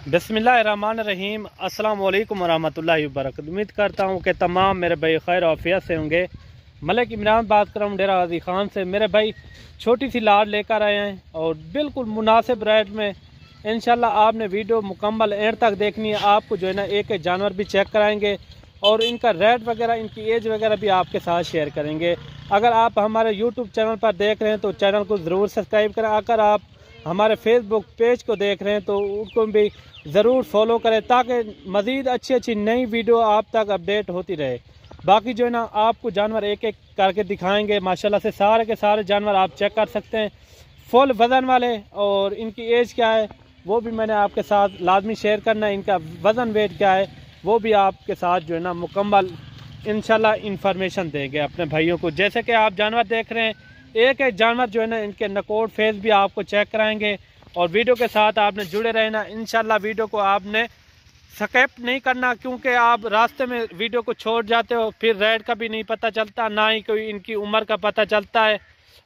बिस्मिल्लाहिर्रहमानिर्रहीम। अस्सलाम वालेकुम वरहमतुल्लाहि वबरकातुहू। उम्मीद करता हूँ कि तमाम मेरे भाई खैर आफियत से होंगे। मलिक इमरान बात कर रहा हूँ डेरा गाजी खान से। मेरे भाई छोटी सी लाट लेकर आए हैं और बिल्कुल मुनासिब रेट में। इंशाल्लाह आपने वीडियो मुकम्मल एंड तक देखनी है। आपको जो है ना एक एक जानवर भी चेक कराएंगे और इनका रेट वगैरह, इनकी एज वगैरह भी आपके साथ शेयर करेंगे। अगर आप हमारे यूट्यूब चैनल पर देख रहे हैं तो चैनल को ज़रूर सब्सक्राइब करें। अगर आप हमारे फेसबुक पेज को देख रहे हैं तो उनको भी ज़रूर फॉलो करें ताकि मज़ीद अच्छी अच्छी नई वीडियो आप तक अपडेट होती रहे। बाकी जो है ना आपको जानवर एक एक करके दिखाएंगे। माशाल्लाह से सारे के सारे जानवर आप चेक कर सकते हैं, फुल वज़न वाले। और इनकी एज क्या है वो भी मैंने आपके साथ लाजमी शेयर करना है। इनका वज़न वेट क्या है वो भी आपके साथ जो है ना मुकम्मल इंशाल्लाह इंफॉर्मेशन देंगे अपने भाइयों को। जैसे कि आप जानवर देख रहे हैं, एक एक जानवर जो है ना इनके नकोड फेस भी आपको चेक कराएंगे। और वीडियो के साथ आपने जुड़े रहना इंशाल्लाह। वीडियो को आपने स्किप नहीं करना, क्योंकि आप रास्ते में वीडियो को छोड़ जाते हो, फिर रेट का भी नहीं पता चलता, ना ही कोई इनकी उम्र का पता चलता है।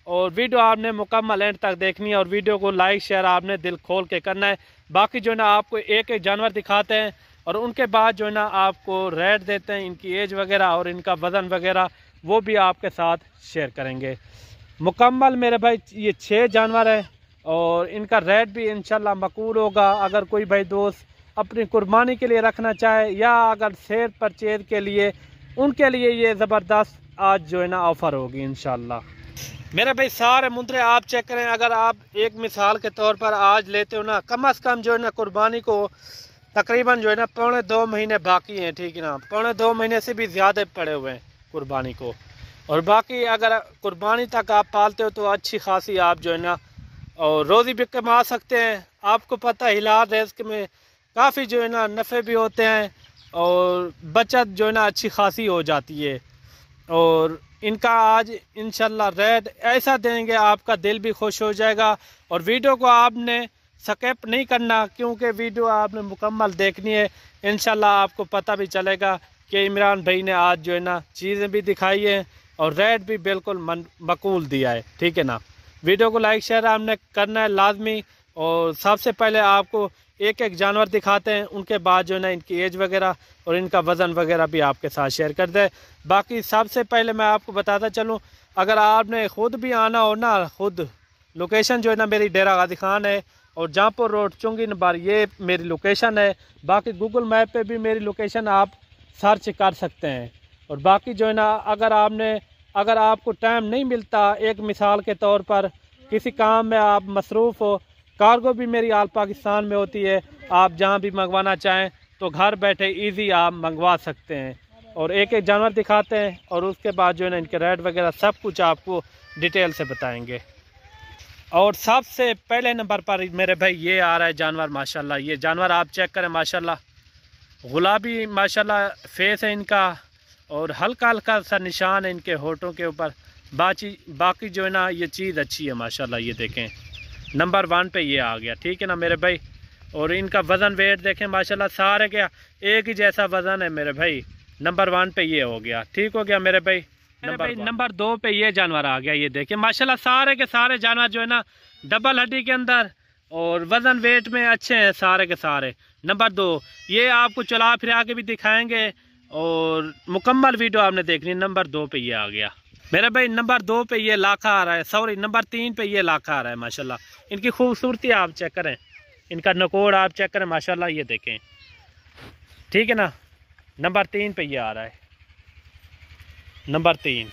और वीडियो आपने मुकम्मल एंड तक देखनी है और वीडियो को लाइक शेयर आपने दिल खोल के करना है। बाकी जो है ना आपको एक एक जानवर दिखाते हैं और उनके बाद जो है ना आपको रेट देते हैं, इनकी एज वगैरह और इनका वज़न वगैरह वो भी आपके साथ शेयर करेंगे मुकम्मल। मेरे भाई ये 6 जानवर है और इनका रेट भी इंशाल्लाह मकबूल होगा। अगर कोई भाई दोस्त अपनी कुर्बानी के लिए रखना चाहे या अगर शेयर परचेज के लिए, उनके लिए ये ज़बरदस्त आज जो है ना ऑफ़र होगी इंशाल्लाह। मेरे भाई सारे मुंदरे आप चेक करें। अगर आप एक मिसाल के तौर पर आज लेते हो ना, कम अज़ कम जो है ना कुर्बानी को तकरीबन जो है ना 2.25 महीने बाकी हैं, ठीक है ना। 2.25 महीने से भी ज़्यादा पड़े हुए हैं कुर्बानी को। और बाकी अगर कुर्बानी तक आप पालते हो तो अच्छी खासी आप जो है ना और रोज़ी भी कमा सकते हैं। आपको पता है हिलाल रिस्क में काफ़ी जो है ना नफ़े भी होते हैं और बचत जो है ना अच्छी खासी हो जाती है। और इनका आज इंशाल्लाह रेट ऐसा देंगे आपका दिल भी खुश हो जाएगा। और वीडियो को आपने स्किप नहीं करना, क्योंकि वीडियो आपने मुकम्मल देखनी है। इंशाल्लाह आपको पता भी चलेगा कि इमरान भाई ने आज जो है ना चीज़ें भी दिखाई है और रेट भी बिल्कुल मकबूल दिया है, ठीक है ना। वीडियो को लाइक शेयर आपने करना है लाजमी। और सबसे पहले आपको एक एक जानवर दिखाते हैं, उनके बाद जो है ना इनकी एज वगैरह और इनका वज़न वगैरह भी आपके साथ शेयर कर दे। बाकी सबसे पहले मैं आपको बताता चलूँ, अगर आपने ख़ुद भी आना हो ना, ख़ुद लोकेशन जो है ना मेरी डेरा गाजी खान है और जहाँपुर रोड चुंगी नंबर, ये मेरी लोकेशन है। बाकी गूगल मैप पे भी मेरी लोकेशन आप सर्च कर सकते हैं। और बाकी जो है ना अगर आपको टाइम नहीं मिलता, एक मिसाल के तौर पर किसी काम में आप मसरूफ़ हो, कार्गो भी मेरी आल पाकिस्तान में होती है। आप जहां भी मंगवाना चाहें तो घर बैठे इजी आप मंगवा सकते हैं। और एक एक जानवर दिखाते हैं और उसके बाद जो है ना इनके रेट वगैरह सब कुछ आपको डिटेल से बताएंगे। और सबसे पहले नंबर पर मेरे भाई ये आ रहा है जानवर। माशाल्लाह ये जानवर आप चेक करें, माशाल्लाह गुलाबी माशाल्लाह फेस है इनका और हल्का हल्का सा निशान है इनके होठों के ऊपर। बाकी जो है ना ये चीज़ अच्छी है माशाल्लाह। ये देखें नंबर 1 पे ये आ गया, ठीक है ना मेरे भाई। और इनका वज़न वेट देखें माशाल्लाह सारे क्या एक ही जैसा वज़न है मेरे भाई। नंबर 1 पे ये हो गया, ठीक हो गया मेरे भाई। नंबर 2 पे ये जानवर आ गया। ये देखें माशाल्लाह सारे के सारे जानवर जो है ना डबल हड्डी के अंदर और वज़न वेट में अच्छे हैं सारे के सारे। नंबर 2 ये आपको चला फिरा के भी दिखाएंगे और मुकम्मल वीडियो आपने देखनी है। नंबर 2 पे ये आ गया मेरे भाई। नंबर 2 पे ये लाखा आ रहा है, सॉरी नंबर 3 पे ये लाखा आ रहा है माशाल्लाह। इनकी खूबसूरती आप चेक करें, इनका नकोड़ आप चेक करें माशाल्लाह। ये देखें, ठीक है ना। नंबर 3 पे ये आ रहा है, नंबर 3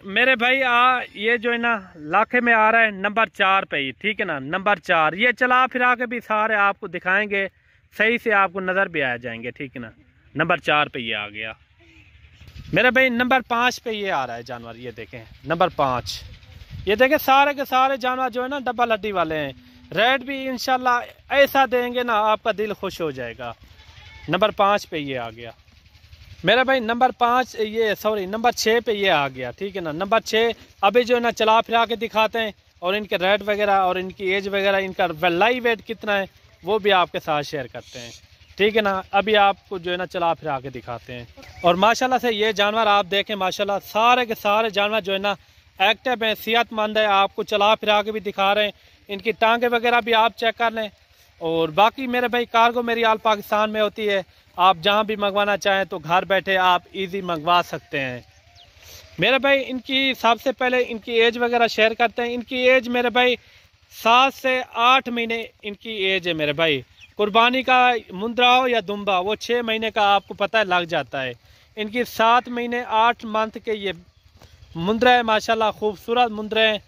मेरे भाई ये जो है ना लाखे में आ रहा है नंबर 4 पे ही, ठीक है ना। नंबर 4 ये चला फिरा के भी सारे आपको दिखाएंगे, सही से आपको नज़र भी आ जाएंगे, ठीक है ना। नंबर 4 पे ये आ गया मेरे भाई। नंबर 5 पे ये आ रहा है जानवर। ये देखें नंबर 5, ये देखें सारे के सारे जानवर जो है ना डबल हड्डी वाले हैं। रेट भी इंशाल्लाह ऐसा देंगे ना आपका दिल खुश हो जाएगा। नंबर 5 पे ये आ गया मेरा भाई। नंबर 6 पे ये आ गया, ठीक है ना। नंबर 6 अभी जो है ना चला फिरा के दिखाते हैं और इनके रेट वगैरह और इनकी एज वगैरह, इनका लाइव वेट कितना है वो भी आपके साथ शेयर करते हैं, ठीक है ना। अभी आपको जो है ना चला फिरा के दिखाते हैं। और माशाल्लाह से ये जानवर आप देखें माशाल्लाह सारे के सारे जानवर जो है ना एक्टिव हैं, सेहतमंद है। आपको चला फिरा के भी दिखा रहे हैं। इनकी टांगे वगैरह भी आप चेक कर लें और बाकी मेरे भाई कार्गो मेरी आल पाकिस्तान में होती है, आप जहाँ भी मंगवाना चाहें तो घर बैठे आप इजी मंगवा सकते हैं मेरे भाई। इनकी सबसे पहले इनकी एज वगैरह शेयर करते हैं। इनकी एज मेरे भाई 7 से 8 महीने इनकी एज है मेरे भाई। कुर्बानी का मुंद्रा हो या दुम्बा वो 6 महीने का आपको पता है लग जाता है। इनकी 7 महीने 8 मंथ के ये मुंद्रा है माशाल्लाह, खूबसूरत मुंद्रा है।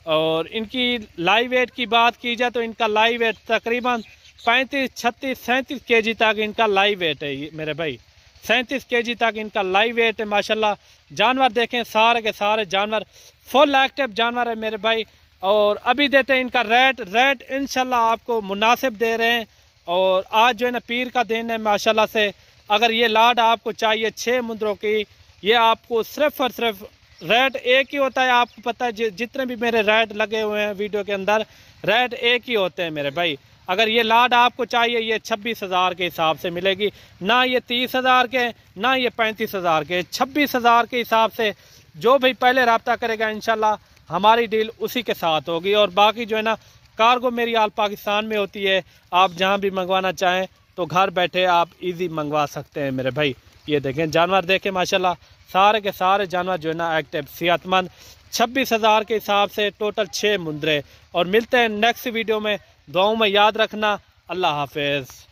और इनकी लाइव वेट की बात की जाए तो इनका लाइव वेट तकरीबन 35, 36, 37 kg तक इनका लाइव वेट है मेरे भाई। 37 kg तक इनका लाइव वेट है माशाल्लाह। जानवर देखें सारे के सारे जानवर फुल एक्टिव जानवर है मेरे भाई। और अभी देते हैं इनका रेट इंशाल्लाह आपको मुनासिब दे रहे हैं। और आज जो है ना पीर का दिन है माशाल्लाह से। अगर ये लाड आपको चाहिए 6 मुंद्रों की, ये आपको सिर्फ और सिर्फ रेट एक ही होता है। आपको पता है जितने भी मेरे रेट लगे हुए हैं वीडियो के अंदर रेट एक ही होते हैं मेरे भाई। अगर ये लाड आपको चाहिए ये 26,000 के हिसाब से मिलेगी, ना ये 30,000 के ना ये 35,000 के, 26,000 के हिसाब से जो भी पहले रब्ता करेगा इंशाल्लाह हमारी डील उसी के साथ होगी। और बाकी जो है ना कार्गो मेरी आल पाकिस्तान में होती है, आप जहाँ भी मंगवाना चाहें तो घर बैठे आप इजी मंगवा सकते हैं मेरे भाई। ये देखें जानवर देखें माशाल्लाह सारे के सारे जानवर जो है ना एक्टिव सेहतमंद। 26,000 के हिसाब से टोटल 6 मुंद्रे। और मिलते हैं नेक्स्ट वीडियो में, दुआओं में याद रखना। अल्लाह हाफिज़।